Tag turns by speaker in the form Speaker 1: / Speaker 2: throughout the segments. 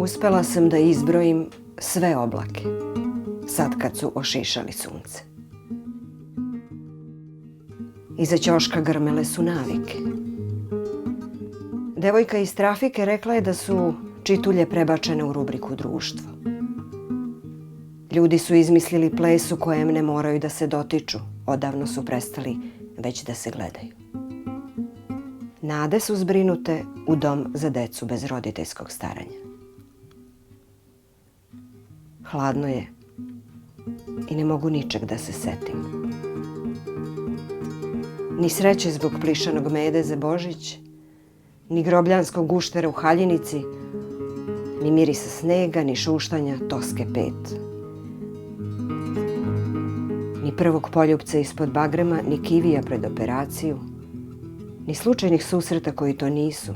Speaker 1: Uspela sam da izbrojim sve oblake, sad kad su ošišali sunce. Iza ćoška grmele su navike. Devojka iz trafike rekla je da su čitulje prebačene u rubriku društvo. Ljudi su izmislili ples u kojem ne moraju da se dotiču, odavno su prestali već da se gledaju. Nade su zbrinute u dom za decu bez roditeljskog staranja. Hladno je i ne mogu ničeg da se setim. Ni sreće zbog plišanog mede za Božić, ni grobljanskog guštera u haljinici, ni mirisa snega, ni šuštanja Toske 5. Ni prvog poljupca ispod bagrema, ni kivija pred operaciju, ni slučajnih susreta koji to nisu,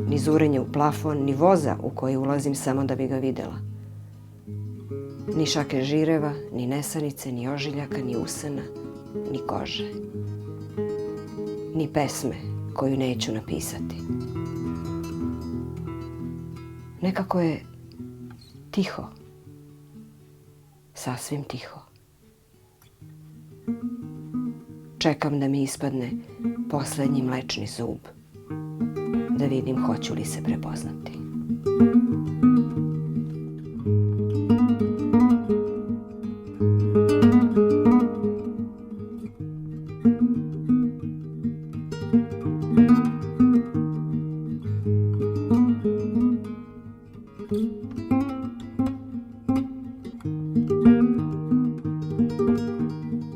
Speaker 1: ni zurenja u plafon, ni voza u koji ulazim samo da bi ga videla. Ni šake žireva, ni nesanice, ni ožiljaka, ni usana, ni kože. Ni pesme koju neću napisati. Nekako je tiho. Sasvim tiho. Čekam da mi ispadne poslednji mlečni zub, da vidim hoću li se prepoznati.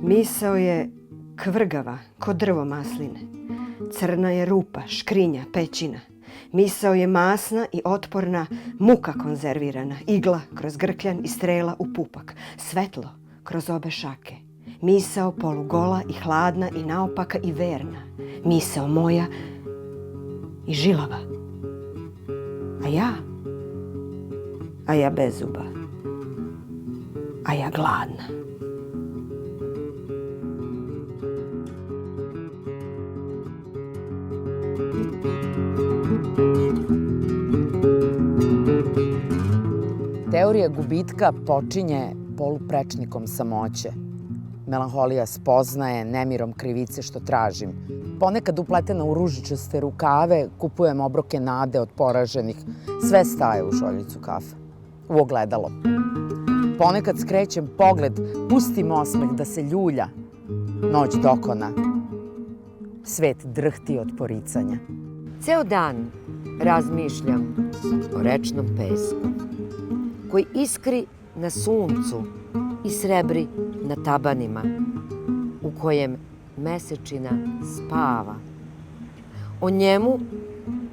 Speaker 1: Misao je kvrgava, ko drvo masline. Crna je rupa, škrinja, pećina. Misao je masna i otporna, muka konzervirana, igla kroz grkljan i strela u pupak, svetlo kroz obe šake. Misao polugola i hladna i naopaka i verna. Misao moja i žilava. A ja bez zuba. A ja gladna.
Speaker 2: Teorija gubitka počinje poluprečnikom samoće. Melanholija spoznaje nemirom krivice što tražim. Ponekad upletena u ružičaste rukave kupujem obroke nade od poraženih. Sve staje u šoljicu kafe. U ogledalo. Ponekad skrećem pogled, pustim osmeh da se ljulja. Noć dokona. Svet drhti od poricanja.
Speaker 3: Ceo dan razmišljam o rečnom pesku koji iskri na suncu i srebri na tabanima, u kojem mesečina spava. O njemu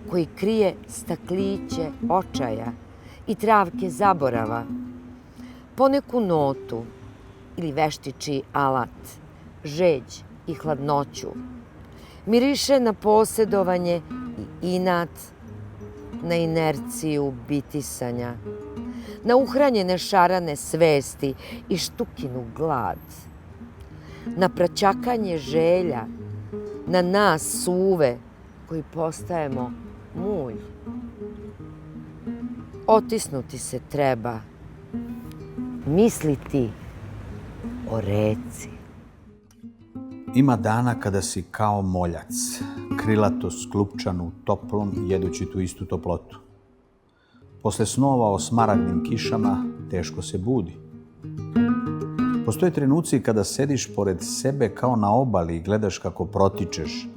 Speaker 3: koji krije stakliće očaja i travke zaborava, poneku notu ili veštičiji alat, žeđ i hladnoću, miriše na posjedovanje i inat, na inerciju bitisanja, na uhranjene šarane svesti i štukinu glad, na praćakanje želja, na nas suve koji postajemo mulj. Otisnuti se treba, misliti o reci.
Speaker 4: Ima dana kada si kao moljac, krilato sklupčan u toplom, jedući tu istu toplotu. Posle snova o smaragdnim kišama teško se budi. Postoje trenuci kada sediš pored sebe kao na obali i gledaš kako protičeš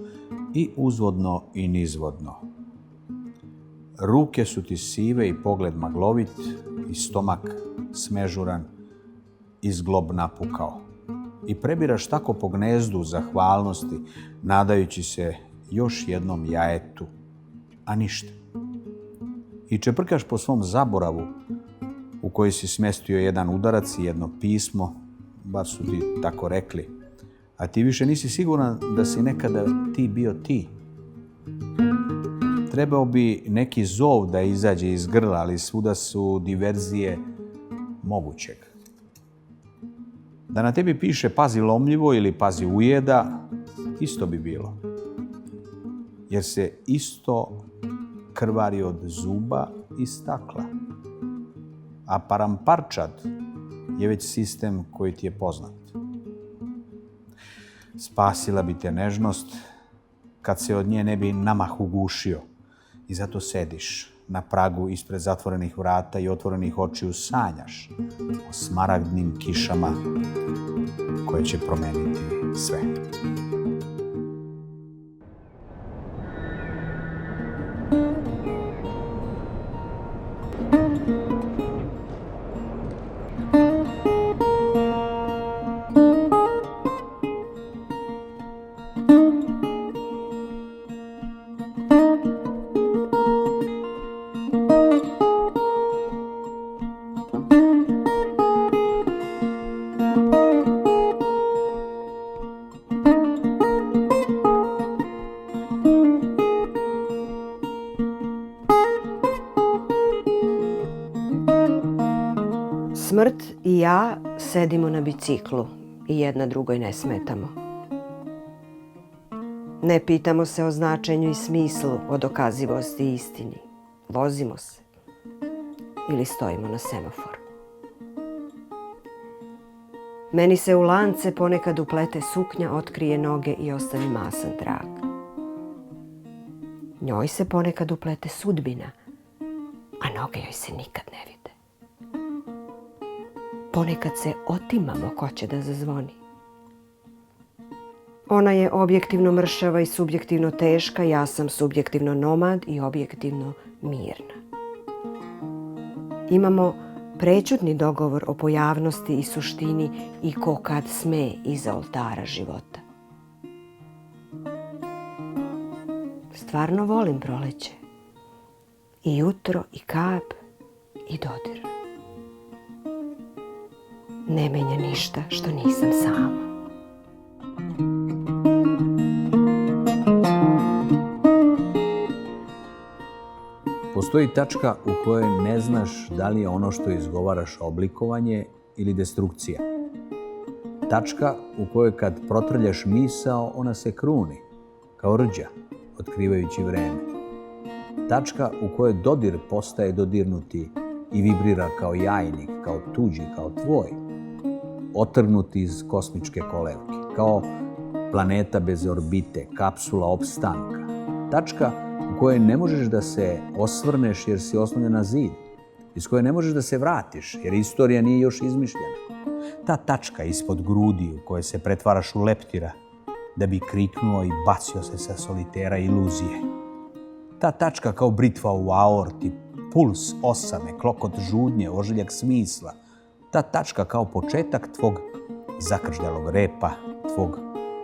Speaker 4: i uzvodno i nizvodno. Ruke su ti sive i pogled maglovit i stomak smežuran i zglob napukao. I prebiraš tako po gnezdu zahvalnosti, nadajući se još jednom jajetu, a ništa. I čeprkaš po svom zaboravu u koji si smestio jedan udarac i jedno pismo, bar su ti tako rekli, a ti više nisi siguran da si nekada ti bio ti. Trebao bi neki zov da izađe iz grla, ali svuda su diverzije mogućeg. Da na tebi piše pazi lomljivo ili pazi ujeda, isto bi bilo. Jer se isto krvari od zuba i stakla. A paramparčad je već sistem koji ti je poznat. Spasila bi te nežnost kad se od nje ne bi namah ugušio i zato sediš na pragu ispred zatvorenih vrata i otvorenih očiju sanjaš o smaragdnim kišama koje će promeniti sve.
Speaker 1: Smrt i ja sedimo na biciklu i jedna drugoj ne smetamo. Ne pitamo se o značenju i smislu, o dokazivosti i istini. Vozimo se ili stojimo na semaforu. Meni se u lance ponekad uplete suknja, otkrije noge i ostavi masan trag. Njoj se ponekad uplete sudbina, a noge joj se nikad ne vide. Ponekad se otimamo ko će da zazvoni. Ona je objektivno mršava i subjektivno teška, ja sam subjektivno nomad i objektivno mirna. Imamo prećutni dogovor o pojavnosti i suštini i ko kad sme iza oltara života. Stvarno volim proleće. I jutro, i kap, i dodir. Ne menja ništa što nisam sama.
Speaker 4: Postoji tačka u kojoj ne znaš da li je ono što izgovaraš oblikovanje ili destrukcija. Tačka u kojoj kad protrljaš misao, ona se kruni, kao rđa, otkrivajući vreme. Tačka u kojoj dodir postaje dodirnuti i vibrira kao jajnik, kao tuđi, kao tvoj. Otrgnut iz kosmičke kolevke, kao planeta bez orbite, kapsula opstanka. Tačka u kojoj ne možeš da se osvrneš jer si oslonjen na zid, iz koje ne možeš da se vratiš jer istorija nije još izmišljena. Ta tačka ispod grudi u kojoj se pretvaraš u leptira da bi kriknuo i bacio se sa solitera iluzije. Ta tačka kao britva u aorti, puls osame, klokot žudnje, ožiljak smisla. Ta tačka kao početak tvog zakržljalog repa, tvog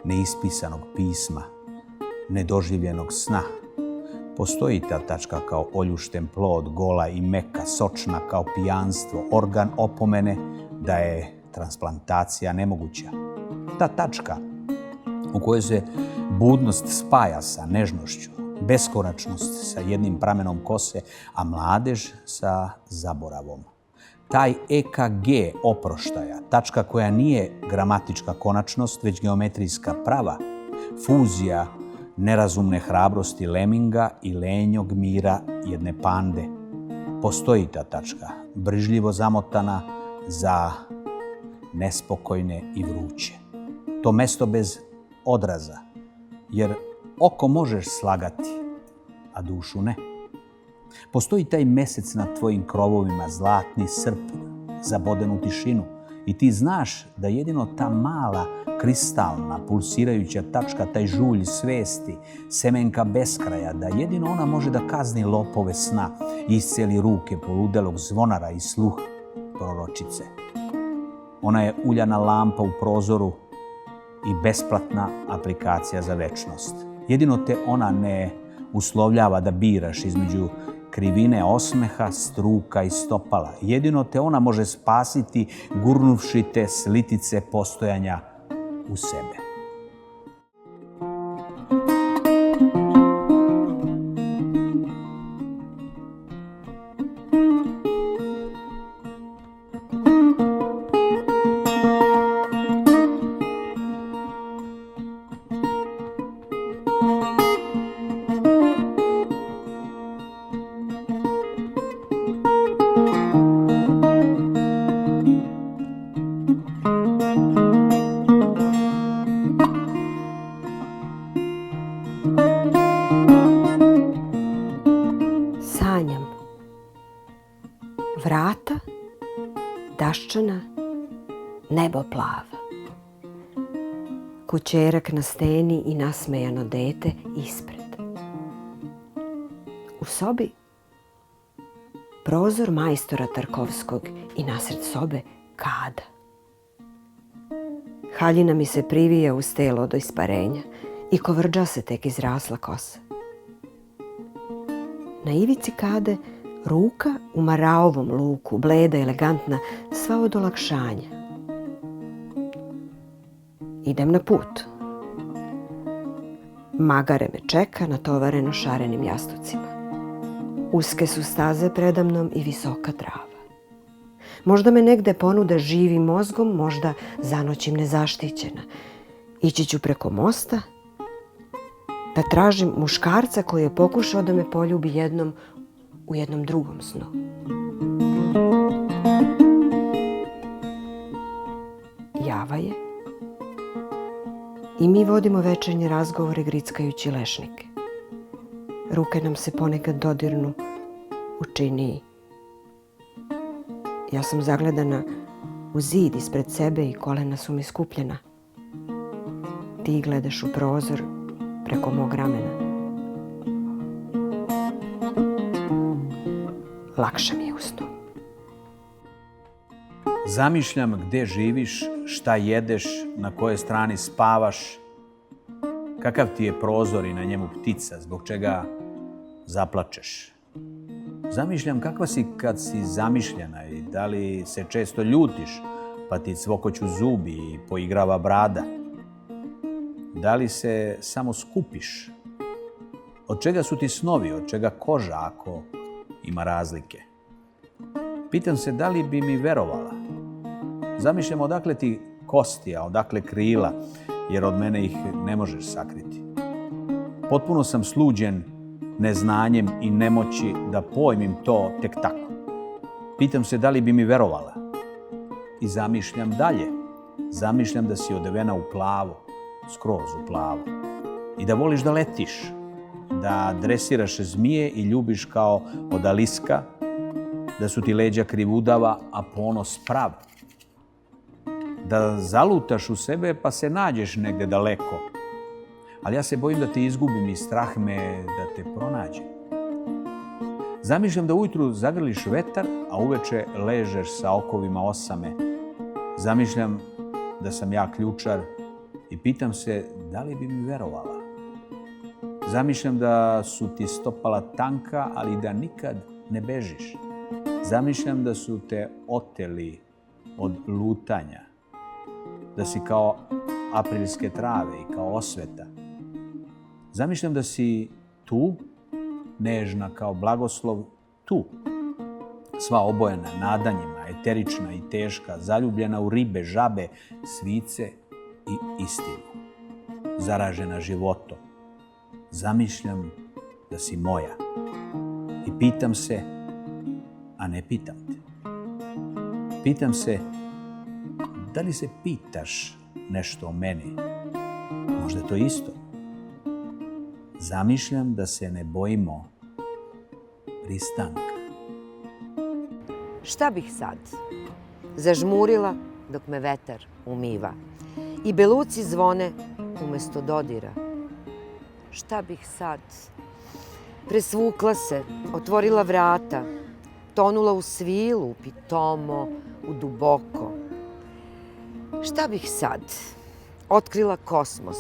Speaker 4: neispisanog pisma, nedoživljenog sna. Postoji ta tačka kao oljušten plod, gola i meka, sočna kao pijanstvo, organ opomene da je transplantacija nemoguća. Ta tačka u kojoj se budnost spaja sa nežnošću, beskonačnost sa jednim pramenom kose, a mladež sa zaboravom. Taj EKG oproštaja, tačka koja nije gramatička konačnost, već geometrijska prava, fuzija nerazumne hrabrosti leminga i lenjog mira jedne pande. Postoji ta tačka, brižljivo zamotana za nespokojne i vruće. To mesto bez odraza, jer oko možeš slagati, a dušu ne. Postoji taj mesec nad tvojim krovovima, zlatni srp, zaboden u tišinu, i ti znaš da jedino ta mala, kristalna, pulsirajuća tačka, taj žulj svesti, semenka beskraja, da jedino ona može da kazni lopove sna, isceli ruke poludelog zvonara i sluh proročice. Ona je uljana lampa u prozoru i besplatna aplikacija za večnost. Jedino te ona ne uslovljava da biraš između krivine osmeha, struka i stopala. Jedino te ona može spasiti gurnuvši te s litice postojanja u sebe.
Speaker 1: Vrata, daščana, nebo plava. Kućerak na steni i nasmejano dete ispred. U sobi prozor majstora Tarkovskog i nasred sobe kada. Haljina mi se privija uz telo do isparenja i kovrđa se tek izrasla kosa. Na ivici kade ruka u maraovom luku, bleda, elegantna, sva od olakšanja. Idem na put. Magare me čeka natovareno šarenim jastucima. Uske su staze predamnom i visoka trava. Možda me negde ponude živim mozgom, možda zanoćim nezaštićena. Ići ću preko mosta da tražim muškarca koji je pokušao da me poljubi u jednom drugom snu. Java je i mi vodimo večernje razgovore grickajući lešnike. Ruke nam se ponekad dodirnu u činiji. Ja sam zagledana u zid ispred sebe i kolena su mi skupljena. Ti gledaš u prozor preko mog ramena. Lakše mi je u snu.
Speaker 4: Zamišljam gde živiš, šta jedeš, na kojoj strani spavaš, kakav ti je prozor i na njemu ptica, zbog čega zaplačeš. Zamišljam kakva si kad si zamišljena i da li se često ljutiš, pa ti cvokoću zubi i poigrava brada. Da li se samo skupiš? Od čega su ti snovi, od čega koža ako ima razlike? Pitam se da li bi mi verovala. Zamišljam odakle ti kosti, a odakle krila, jer od mene ih ne možeš sakriti. Potpuno sam sluđen neznanjem i nemoći da pojmim to tek tako. Pitam se da li bi mi verovala. I zamišljam dalje. Zamišljam da si odevena u plavo, skroz u plavo. I da voliš da letiš, da dresiraš zmije i ljubiš kao odaliska, da su ti leđa krivudava, a ponos prav. Da zalutaš u sebe pa se nađeš negde daleko. Ali ja se bojim da te izgubim i strah me da te pronađem. Zamišljam da ujutru zagrliš vetar, a uveče ležeš sa okovima osame. Zamišljam da sam ja ključar i pitam se da li bi mi verovala. Zamišljam da su ti stopala tanka, ali da nikad ne bežiš. Zamišljam da su te oteli od lutanja, da si kao aprilske trave i kao osveta. Zamišljam da si tu, nežna kao blagoslov, tu. Sva obojena nadanjima, eterična i teška, zaljubljena u ribe, žabe, svice i istinu. Zaražena životom. Zamišljam da si moja. I pitam se, a ne pitam te. Pitam se, da li se pitaš nešto o meni? Možda je to isto. Zamišljam da se ne bojimo pristanka.
Speaker 3: Šta bih sad? Zažmurila dok me vetar umiva i beluci zvone umesto dodira. Šta bih sad? Presvukla se, otvorila vrata, tonula u svilu, pitomo, u duboko. Šta bih sad? Otkrila kosmos,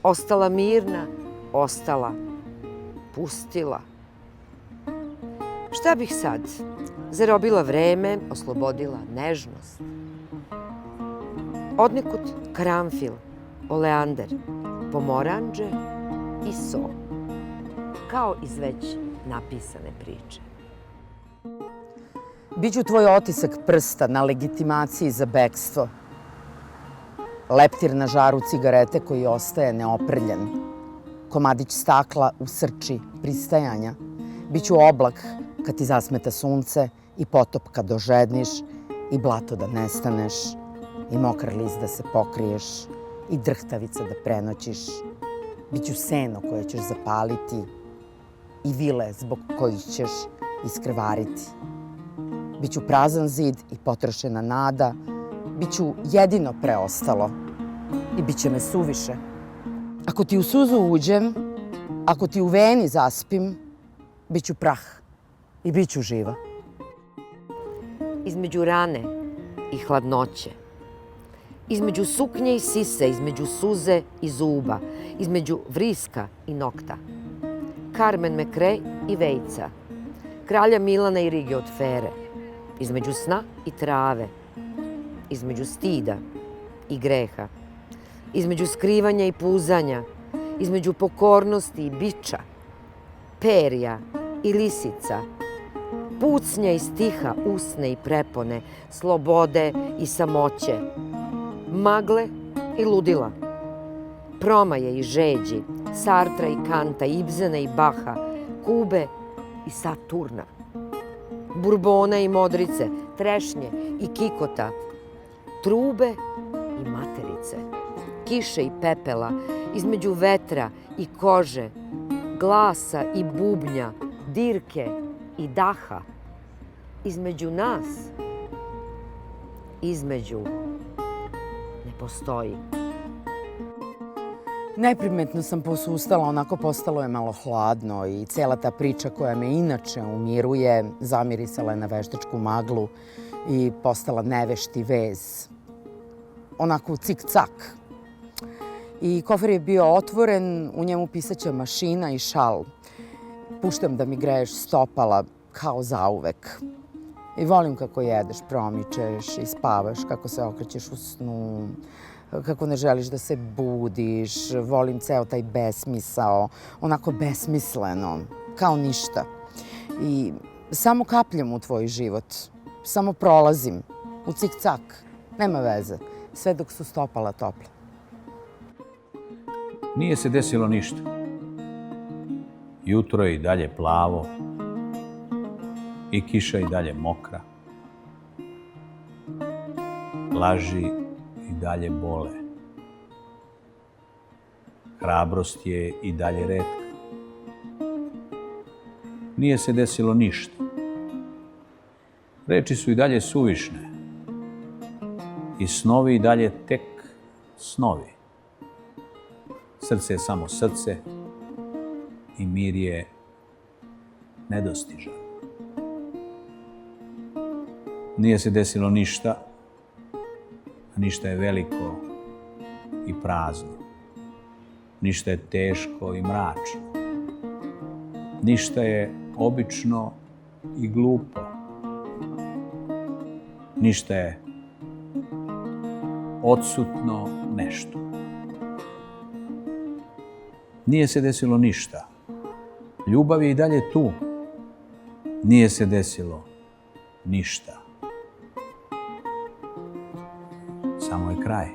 Speaker 3: ostala mirna, ostala, pustila. Šta bih sad? Zarobila vreme, oslobodila nežnost. Odnekud karanfil, oleander, pomoranđe i so. Kao iz već napisane priče.
Speaker 2: Biću tvoj otisak prsta na legitimaciji za bekstvo. Leptir na žaru cigarete koji ostaje neoprljen. Komadić stakla u srči pristajanja. Biću oblak kad ti zasmeta sunce i potop kad dožedniš i blato da nestaneš i mokar list da se pokriješ i drhtavica da prenoćiš. Biću seno koje ćeš zapaliti i vile zbog kojih ćeš iskrvariti. Biću prazan zid i potrošena nada. Biću jedino preostalo i bit će me suviše. Ako ti u suzu uđem, ako ti u veni zaspim, bit ću prah i bit ću živa.
Speaker 3: Između rane i hladnoće, između suknje i sise, između suze i zuba, između vriska i nokta. Carmen McRae i Vejca, kralja Milana i Rige od Fere, između sna i trave, između stida i greha, između skrivanja i puzanja, između pokornosti i biča, perja i lisica, pucnja i stiha, usne i prepone, slobode i samoće, magle i ludila, promaje i žeđi, Sartra i Kanta, Ibsena i Baha, Kube i Saturna, Burbona i Modrice, trešnje i kikota, trube i materice, kiše i pepela, između vetra i kože, glasa i bubnja, dirke i daha, između nas, između ne postoji.
Speaker 2: Neprimetno sam posustala, onako postalo je malo hladno i cela ta priča koja me inače umiruje zamirisala je na veštačku maglu i postala nevešti vez. Onako cik-cak. I kofer je bio otvoren, u njemu pisaća mašina i šal. Puštam da mi greješ stopala kao zauvek. I volim kako jedeš, promičeš i spavaš, kako se okrećeš u snu, kako ne želiš da se budiš. Volim ceo taj besmisao, onako besmisleno, kao ništa. I samo kapljam u tvoj život, samo prolazim, u cik-cak, nema veze, sve dok su stopala topla.
Speaker 4: Nije se desilo ništa. Jutro je i dalje plavo i kiša i dalje mokra. Laži i dalje bole. Hrabrost je i dalje retka. Nije se desilo ništa. Reči su i dalje suvišne. I snovi i dalje tek snovi. Srce je samo srce i mir je nedostižan. Nije se desilo ništa, a ništa je veliko i prazno. Ništa je teško i mračno. Ništa je obično i glupo. Ništa je odsutno nešto. Nije se desilo ništa. Ljubav je i dalje tu. Nije se desilo ništa. Samo je kraj.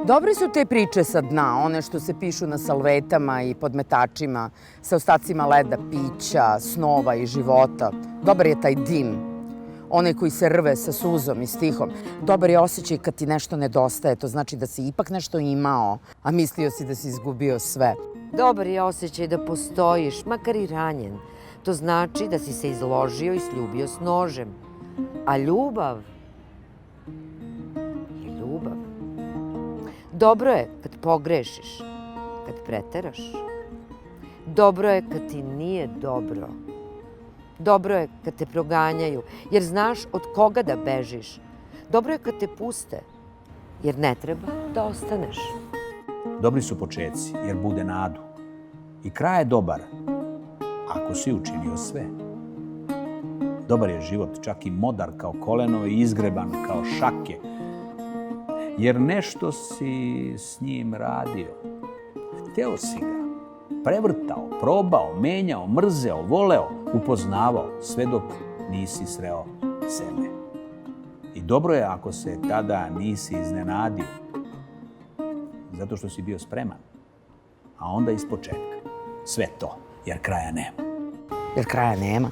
Speaker 2: Dobre su te priče sa dna, one što se pišu na salvetama i podmetačima, sa ostacima leda, pića, snova i života. Dobar je taj dim, onaj koji se rve sa suzom i stihom. Dobar je osjećaj kad ti nešto nedostaje, to znači da si ipak nešto imao, a mislio si da si izgubio sve.
Speaker 3: Dobar je osjećaj da postojiš, makar i ranjen. To znači da si se izložio i sljubio s nožem. A ljubav je ljubav. Dobro je kad pogrešiš, kad preteraš. Dobro je kad ti nije dobro. Dobro je kad te proganjaju, jer znaš od koga da bežiš. Dobro je kad te puste, jer ne treba da ostaneš.
Speaker 4: Dobri su počeci, jer bude nadu. I kraj je dobar, ako si učinio sve. Dobar je život, čak i modar kao koleno i izgreban kao šake, jer nešto si s njim radio. Hteo si ga, prevrtao, probao, menjao, mrzeo, voleo, upoznavao, sve dok nisi sreo sebe. I dobro je ako se tada nisi iznenadio, zato što si bio spreman, a onda ispočetka. Sve to, jer kraja nema.
Speaker 2: Jer kraja nema.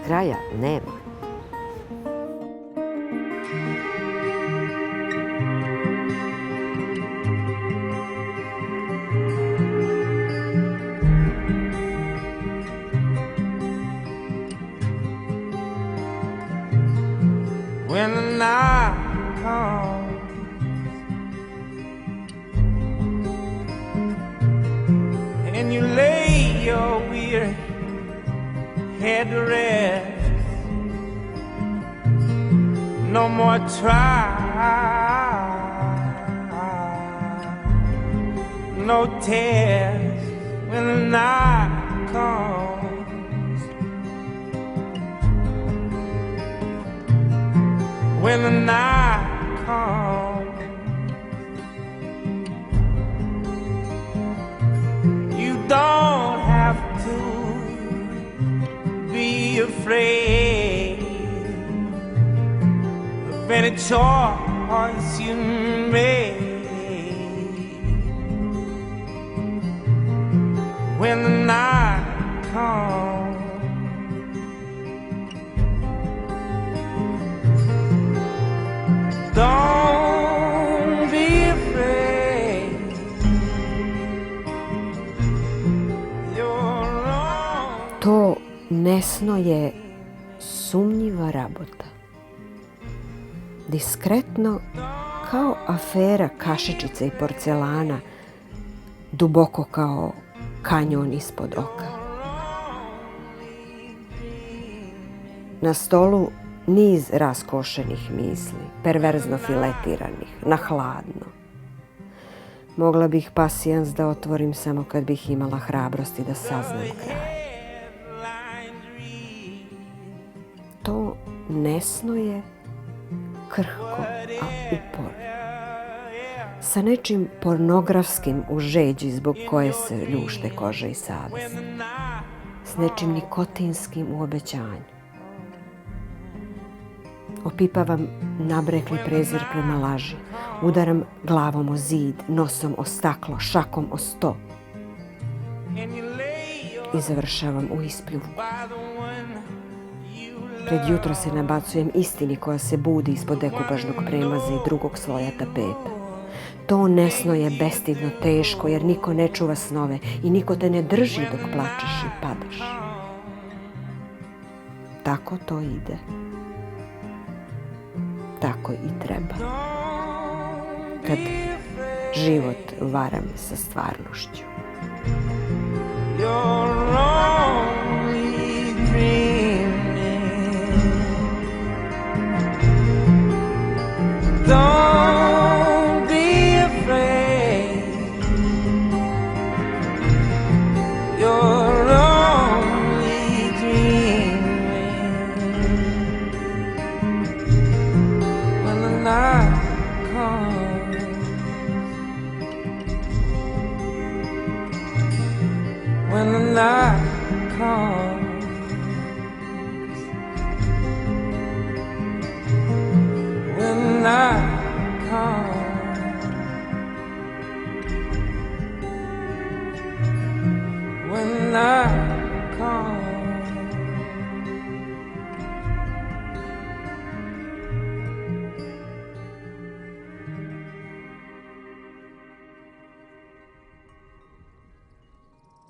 Speaker 3: Kraja nema.
Speaker 5: When the night comes and you lay your weary head to rest, no more trial, no tears. When the night comes, when the night comes, you don't have to be afraid of any choice you make. When the night comes, don't be afraid. You're wrong.
Speaker 1: To nesno je sumnjiva rabota. Diskretno kao afera kašičice i porcelana, duboko kao kanjon ispod oka. Na stolu niz raskošenih misli, perverzno filetiranih, na hladno. Mogla bih pasijans da otvorim samo kad bih imala hrabrosti da saznam kraj. To nesno je krhko, a uporno. Sa nečim pornografskim u žeđi zbog koje se ljušte koža i savest. S nečim nikotinskim u obećanju. Opipavam nabrekli prezir prema laži. Udaram glavom o zid, nosom o staklo, šakom o sto. I završavam u ispljuvku. Pred jutro se nabacujem istini koja se budi ispod dekupažnog premaza i drugog sloja tapeta. To nesno je bestidno teško jer niko ne čuva snove i niko te ne drži dok plačeš i padaš. Tako to ide. Tako i treba. Kad život varam sa stvarnošću.
Speaker 5: You're only dreaming. Don't be afraid. You're only dreaming. When the night comes, when the night comes, when the night comes, when the night